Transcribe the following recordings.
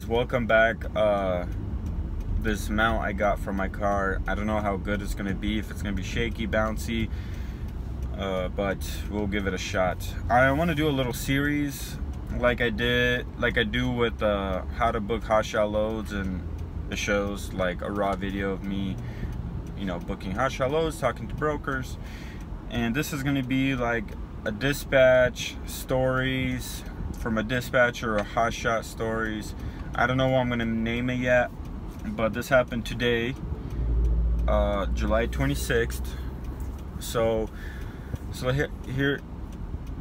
welcome back. This mount I got from my car, I don't know how good it's gonna be, if it's gonna be shaky, bouncy, but we'll give it a shot. I want to do a little series like I do with how to book Hotshot loads, and it shows like a raw video of me, booking Hotshot loads, talking to brokers. And this is going to be like a dispatch stories from a dispatcher, or Hotshot stories. I don't know what I'm going to name it yet, but this happened today, July 26th. So here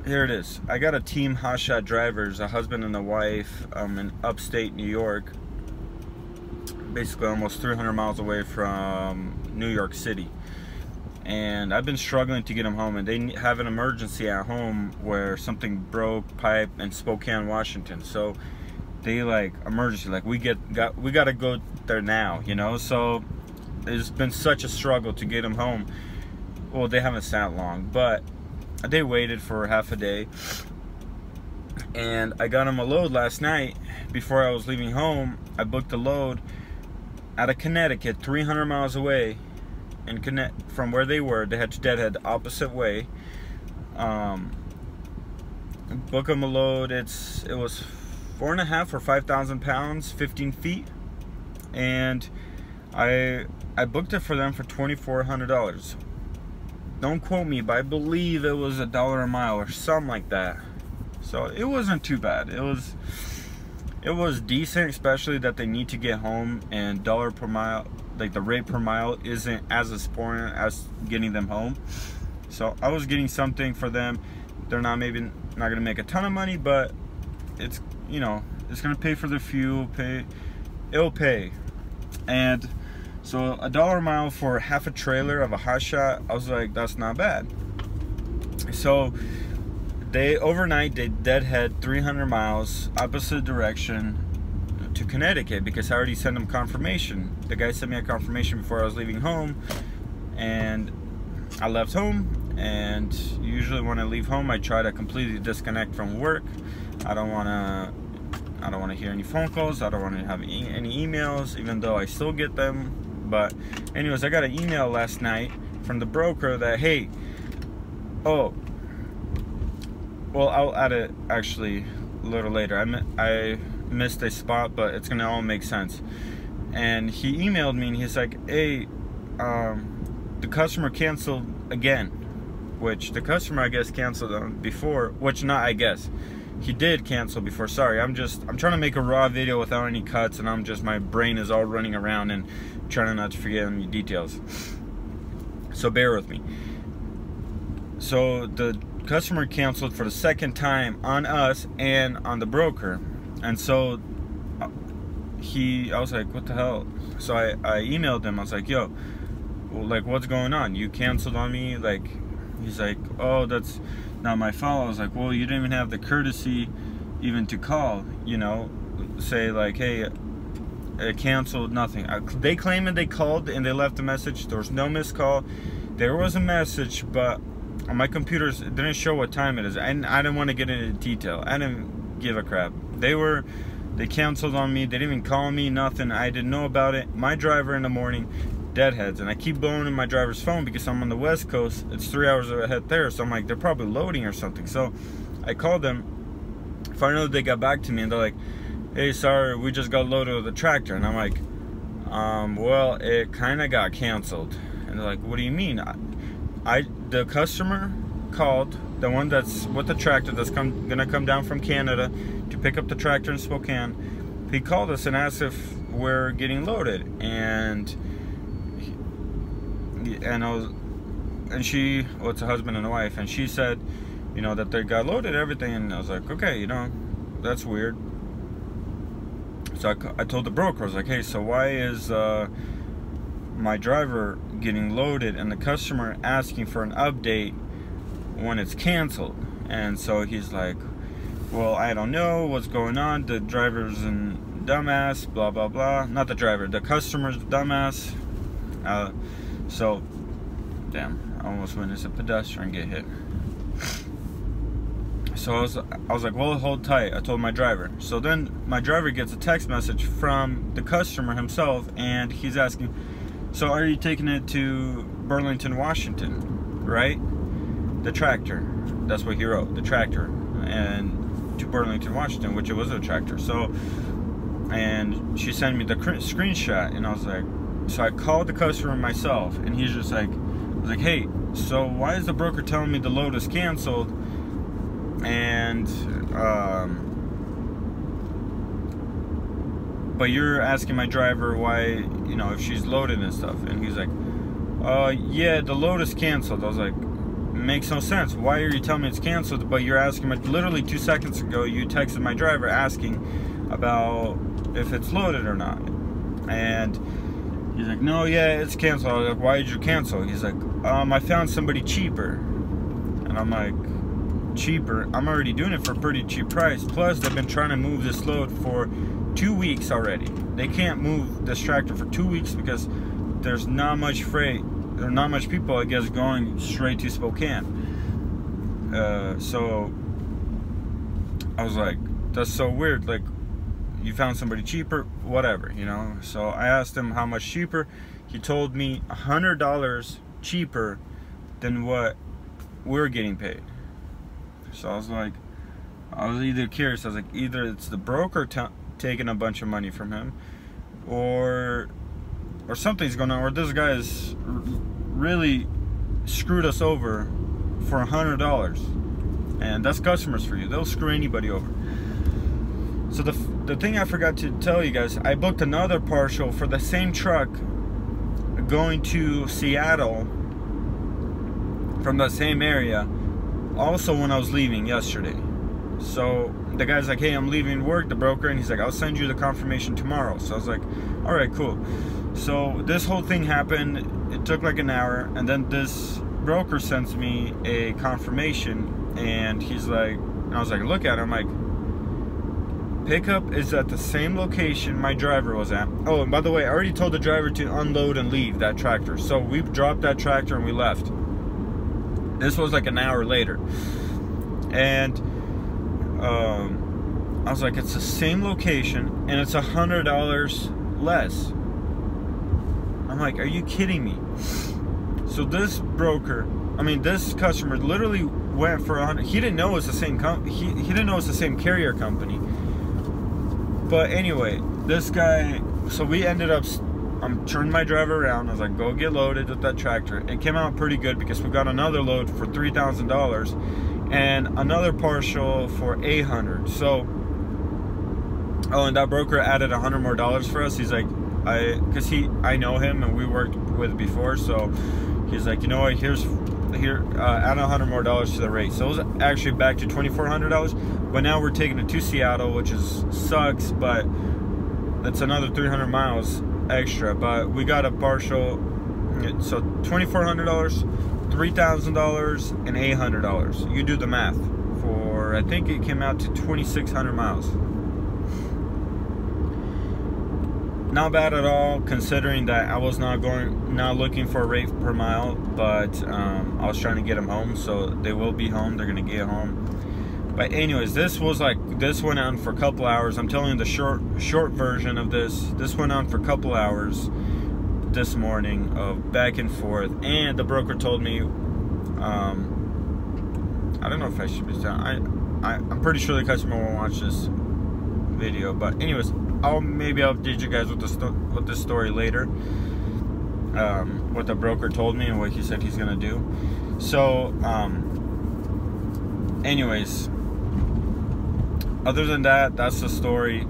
it is. I got a team Hotshot drivers, a husband and a wife, in upstate New York, basically almost 300 miles away from New York City. And I've been struggling to get them home, and they have an emergency at home where something broke pipe in Spokane, Washington. So they emergency, we got to go there now, so it's been such a struggle to get them home. Well, they haven't sat long, but they waited for half a day, and I got them a load last night before I was leaving home. I booked a load out of Connecticut, 300 miles away. And from where they were, they had to deadhead the opposite way. Book them a load. It was 4.5 or 5,000 pounds, 15 feet, and I booked it for them for $2,400. Don't quote me, but I believe it was $1 a mile or something like that. So it wasn't too bad. It was decent, especially that they need to get home, and dollar per mile, the rate per mile, isn't as important as getting them home. So I was getting something for them. They're not gonna make a ton of money, but it's it's gonna pay for the fuel, it'll pay. And so $1 a mile for half a trailer of a Hotshot, I was like, that's not bad. So overnight they deadhead 300 miles opposite direction to Connecticut, because I already sent them confirmation. The guy sent me a confirmation before I was leaving home, and I left home. And usually when I leave home, I try to completely disconnect from work. I don't want to hear any phone calls. I don't want to have any emails, even though I still get them. But anyways, I got an email last night from the broker that, hey, oh, well, I'll add it actually a little later. I missed a spot, but it's gonna all make sense. And he emailed me, and he's like, hey, the customer canceled again, which the customer, I guess, canceled on before, which not I guess, he did cancel before. Sorry, I'm trying to make a raw video without any cuts, and my brain is all running around and trying not to forget any details, so bear with me. So the customer canceled for the second time on us and on the broker. And so I was like, what the hell? So I emailed him. I was like, yo, well, what's going on? You canceled on me? He's like, oh, that's not my fault. I was like, well, you didn't even have the courtesy even to call, say hey, it canceled, nothing. They claimed they called and they left a message. There was no missed call. There was a message, but on my computer it didn't show what time it is. And I didn't want to get into detail. I didn't give a crap. They canceled on me. They didn't even call me, nothing. I didn't know about it. My driver in the morning deadheads, and I keep blowing in my driver's phone because I'm on the West Coast. It's 3 hours ahead there, so I'm like, they're probably loading or something. So I called them. Finally they got back to me, and they're like, hey, sorry, we just got loaded with the tractor. And I'm like, well, it kind of got canceled. And they're like, what do you mean? The customer called, the one that's with the tractor that's gonna come down from Canada to pick up the tractor in Spokane. He called us and asked if we're getting loaded, and she, well, it's a husband and a wife, and she said, that they got loaded, everything. And I was like, okay, that's weird. So I told the broker, I was like, hey, so why is my driver getting loaded and the customer asking for an update when it's canceled? And so he's like, well, I don't know what's going on. The driver's a dumbass, blah blah blah. Not the driver, the customer's a dumbass. So damn, I almost witnessed a pedestrian get hit. So I was like, well, hold tight. I told my driver. So then my driver gets a text message from the customer himself, and he's asking, so are you taking it to Burlington, Washington, right? The tractor. That's what he wrote, the tractor. And to Burlington, Washington, which it was a tractor. So, and she sent me the screenshot, and I was like, so I called the customer myself, and he's just like, I was like, hey, so why is the broker telling me the load is canceled? And but you're asking my driver why, you know, if she's loaded and stuff. And he's like, yeah, the load is canceled. I was like, makes no sense. Why are you telling me it's canceled? But you're asking me, literally 2 seconds ago you texted my driver asking about if it's loaded or not. And he's like, no, yeah, it's canceled. I was like, why did you cancel? He's like, I found somebody cheaper. And I'm like, cheaper? I'm already doing it for a pretty cheap price. Plus, they've been trying to move this load for 2 weeks already. They can't move this tractor for 2 weeks because there's not much freight. There are not much people, I guess, going straight to Spokane. So I was like, that's so weird. Like, you found somebody cheaper, whatever, you know. So I asked him how much cheaper. He told me $100 cheaper than what we're getting paid. So I was like, I was either curious. I was like, either it's the broker taking a bunch of money from him, or something's going on, or this guy has really screwed us over for $100. And that's customers for you. They'll screw anybody over. So the thing I forgot to tell you guys, I booked another partial for the same truck going to Seattle from the same area, also when I was leaving yesterday. So the guy's like, hey, I'm leaving work, the broker, and he's like, I'll send you the confirmation tomorrow. So I was like, all right, cool. So this whole thing happened. It took like an hour, and then this broker sends me a confirmation, and he's like, and I was like, look at it. I'm like, pickup is at the same location my driver was at. Oh, and by the way, I already told the driver to unload and leave that tractor. So we dropped that tractor and we left. This was like an hour later. And I was like, it's the same location and it's $100 less. I'm like, are you kidding me? So this broker, this customer literally went for $100. He didn't know it's the same he didn't know it's the same carrier company. But anyway, this guy, so we ended up, turned my driver around. I was like, go get loaded with that tractor. It came out pretty good because we got another load for $3,000 and another partial for $800. So, oh, and that broker added $100 more for us. He's like, because I know him and we worked with before. So he's like, you know what, here, add $100 more to the rate. So it was actually back to $2,400. But now we're taking it to Seattle, which sucks, but it's another 300 miles extra. But we got a partial, so $2,400, $3,000, and $800. You do the math. For, I think it came out to 2,600 miles. Not bad at all, considering that I was not looking for a rate per mile, but I was trying to get them home. So they will be home. They're gonna get home. But anyways, this went on for a couple hours. I'm telling you the short version of this. This went on for a couple hours this morning of back and forth. And the broker told me, I don't know if I should be telling. I'm pretty sure the customer won't watch this video. But anyways, maybe I'll update you guys with this story later. What the broker told me and what he said he's gonna do. So, anyways. Other than that, that's the story.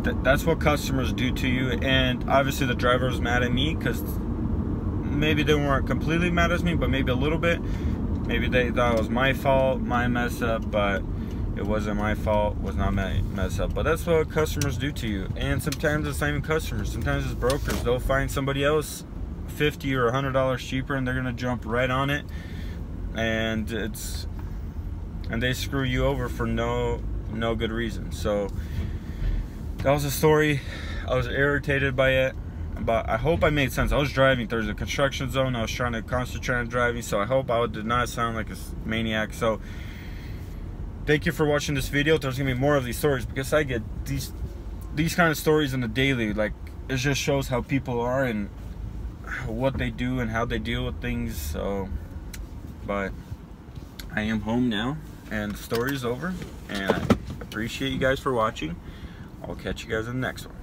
That's what customers do to you. And obviously the driver was mad at me because maybe they weren't completely mad at me, but maybe a little bit. Maybe they thought it was my fault, my mess up, but it wasn't my fault, was not my mess up. But that's what customers do to you. And sometimes it's not even customers. Sometimes it's brokers. They'll find somebody else $50 or $100 cheaper and they're going to jump right on it. And they screw you over for no good reason. So that was a story. I was irritated by it, but I hope I made sense. I was driving. There's a construction zone. I was trying to concentrate on driving, so I hope I did not sound like a maniac. So, anyways, I'll maybe update you guys with this story later. What the broker told me and what he said he's gonna do. So, anyways, thank you for watching this video. There's gonna be more of these stories because I get these kind of stories on the daily. Like, it just shows how people are and what they do and how they deal with things. So, but I am home now and the story is over, and I appreciate you guys for watching. I'll catch you guys in the next one.